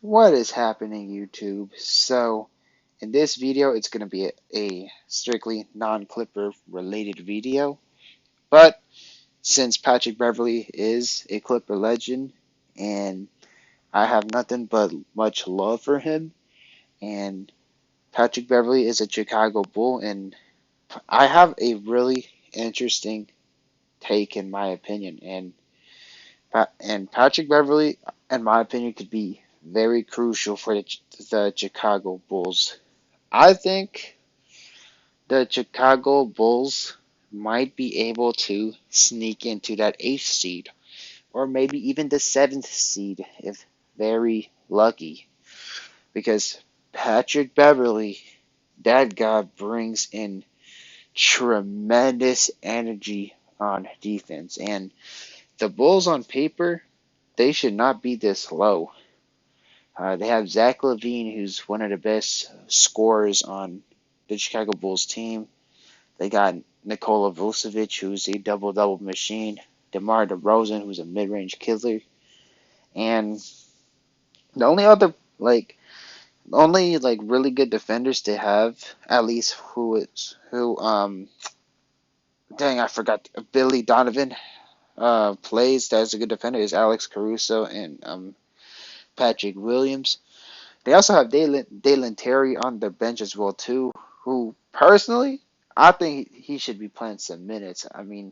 What is happening, YouTube? So, in this video, it's going to be a strictly non-Clipper related video. But since Patrick Beverly is a Clipper legend, and I have nothing but much love for him, and Patrick Beverly is a Chicago Bull, and I have a really interesting take in my opinion, and Patrick Beverly, in my opinion, could be very crucial for the Chicago Bulls. I think the Chicago Bulls might be able to sneak into that eighth seed, or maybe even the seventh seed if very lucky. Because Patrick Beverly, that guy brings in tremendous energy on defense. And the Bulls on paper, they should not be this low. They have Zach LaVine, who's one of the best scorers on the Chicago Bulls team. They got Nikola Vucevic, who's a double-double machine. DeMar DeRozan, who's a mid-range killer. And the only really good defenders they have, at least dang, I forgot, Billy Donovan plays as a good defender, is Alex Caruso and Patrick Williams. They also have Dalen Terry on the bench as well too, who personally I think he should be playing some minutes. I mean,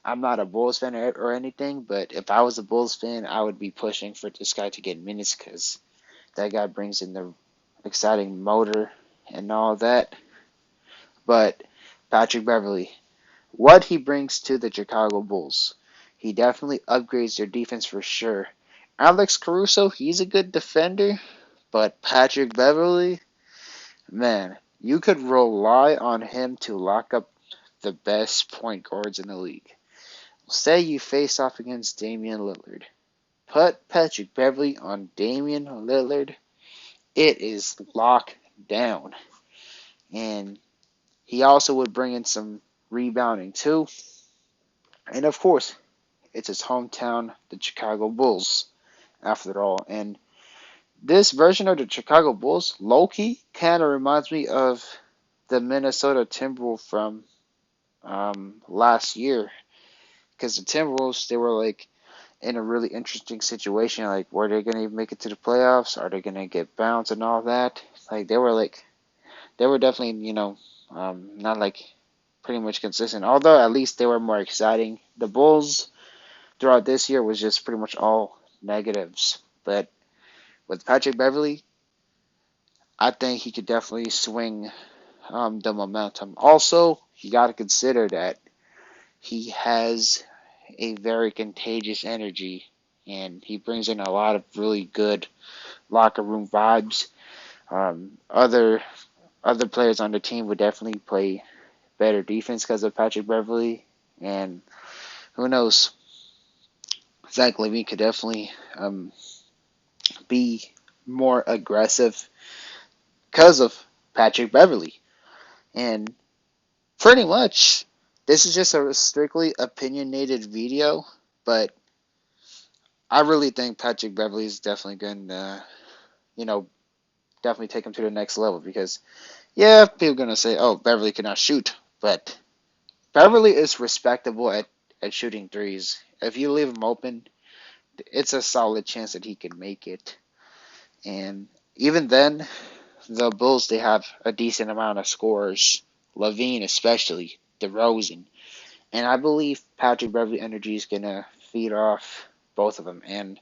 I'm not a Bulls fan or anything, but if I was a Bulls fan, I would be pushing for this guy to get minutes because that guy brings in the exciting motor and all that. But Patrick Beverly, what he brings to the Chicago Bulls, he definitely upgrades their defense for sure. Alex Caruso, he's a good defender, but Patrick Beverly, man, you could rely on him to lock up the best point guards in the league. Say you face off against Damian Lillard. Put Patrick Beverly on Damian Lillard. It is locked down. And he also would bring in some rebounding too. And of course, it's his hometown, the Chicago Bulls, after all. And this version of the Chicago Bulls, low-key, kind of reminds me of the Minnesota Timberwolves from last year. Because the Timberwolves, they were like in a really interesting situation. Like, were they going to even make it to the playoffs? Are they going to get bounced and all that? They were definitely, not like pretty much consistent. Although at least they were more exciting. The Bulls throughout this year was just pretty much all negatives. But with Patrick Beverly, I think he could definitely swing the momentum. Also, you got to consider that he has a very contagious energy, and he brings in a lot of really good locker room vibes. Other players on the team would definitely play better defense because of Patrick Beverly, and who knows, Zach LaVine could definitely be more aggressive because of Patrick Beverly. And pretty much, this is just a strictly opinionated video, but I really think Patrick Beverly is definitely going to, you know, definitely take him to the next level because, yeah, people are going to say, oh, Beverly cannot shoot, but Beverly is respectable at shooting threes. If you leave him open, it's a solid chance that he can make it. And even then, the Bulls, they have a decent amount of scorers, LaVine especially, DeRozan. And I believe Patrick Beverly energy is going to feed off both of them. And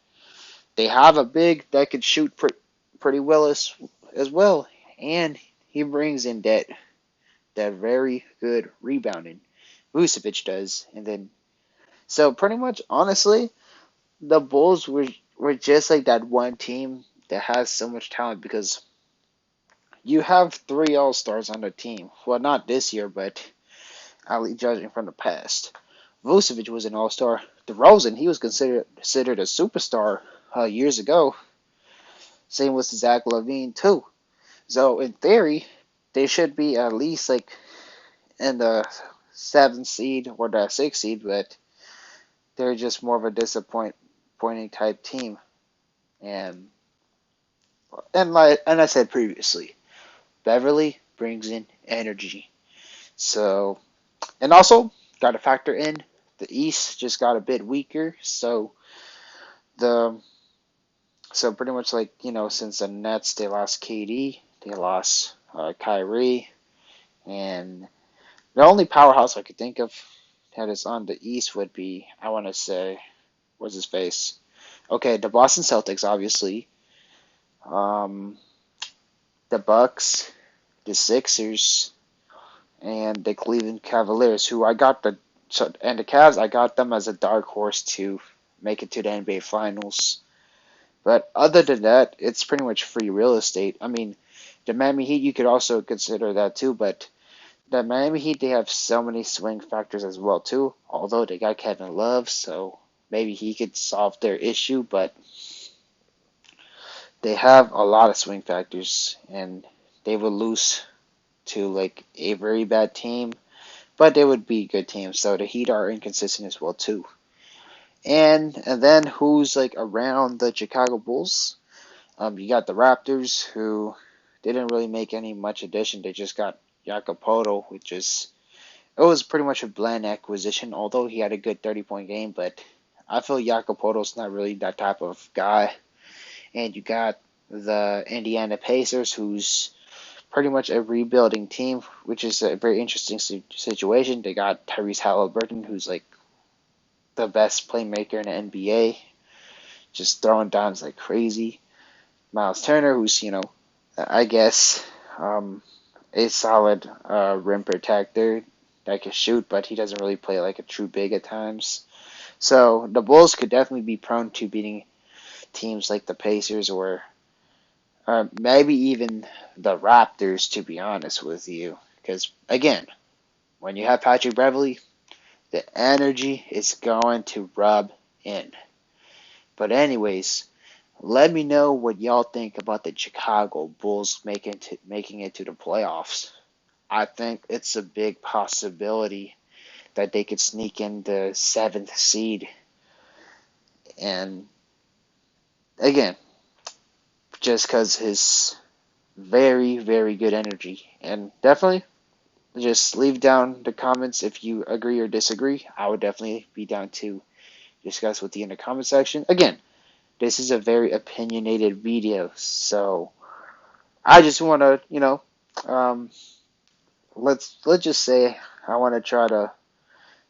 they have a big that could shoot pretty well as well. And he brings in that very good rebounding. Vucevic does. And then, so pretty much, honestly, the Bulls were just like that one team that has so much talent because you have three All Stars on the team. Well, not this year, but at least judging from the past. Vucevic was an All-Star. DeRozan, he was considered a superstar years ago. Same with Zach LaVine too. So in theory, they should be at least like in the seventh seed or the sixth seed, but they're just more of a disappointing type team. And and I said previously, Beverly brings in energy. So and also got to factor in the East just got a bit weaker. The so pretty much like since the Nets they lost KD, they lost Kyrie, and the only powerhouse I could think of that is on the East would be I want to say what's his face? Okay, the Boston Celtics obviously, um, the Bucks, the Sixers, and the Cleveland Cavaliers, who I got and the Cavs I got them as a dark horse to make it to the NBA Finals. But other than that, it's pretty much free real estate. I mean, the Miami Heat you could also consider that too, but the Miami Heat they have so many swing factors as well too. Although they got Kevin Love, so maybe he could solve their issue, but they have a lot of swing factors, and they would lose to like a very bad team, but they would be good teams. So the Heat are inconsistent as well too. And then who's like around the Chicago Bulls? You got the Raptors who didn't really make any much addition. They just got Jacopoto, which is it was pretty much a bland acquisition. Although he had a good 30-point game, but I feel Jacopoto's not really that type of guy. And you got the Indiana Pacers, who's pretty much a rebuilding team, which is a very interesting situation. They got Tyrese Halliburton, who's like the best playmaker in the NBA, just throwing downs like crazy. Miles Turner, who's I guess a solid rim protector that can shoot, but he doesn't really play like a true big at times. So the Bulls could definitely be prone to beating teams like the Pacers or maybe even the Raptors, to be honest with you. Because, again, when you have Patrick Beverly, the energy is going to rub in. But, anyways, let me know what y'all think about the Chicago Bulls making it to the playoffs. I think it's a big possibility that they could sneak in the seventh seed. And, again, just because his very, very good energy. And definitely just leave down the comments if you agree or disagree. I would definitely be down to discuss with you in the comment section. Again, this is a very opinionated video, so I just want to, um, let's just say I want to try to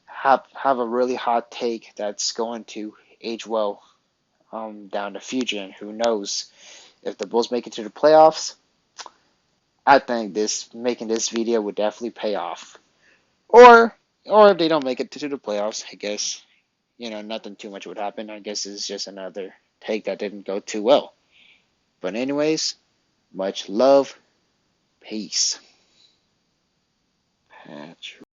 have a really hot take that's going to age well down the future, and who knows if the Bulls make it to the playoffs. I think this making this video would definitely pay off. Or if they don't make it to the playoffs, I guess nothing too much would happen. I guess it's just another take that didn't go too well. But anyways, much love, peace. Patrick.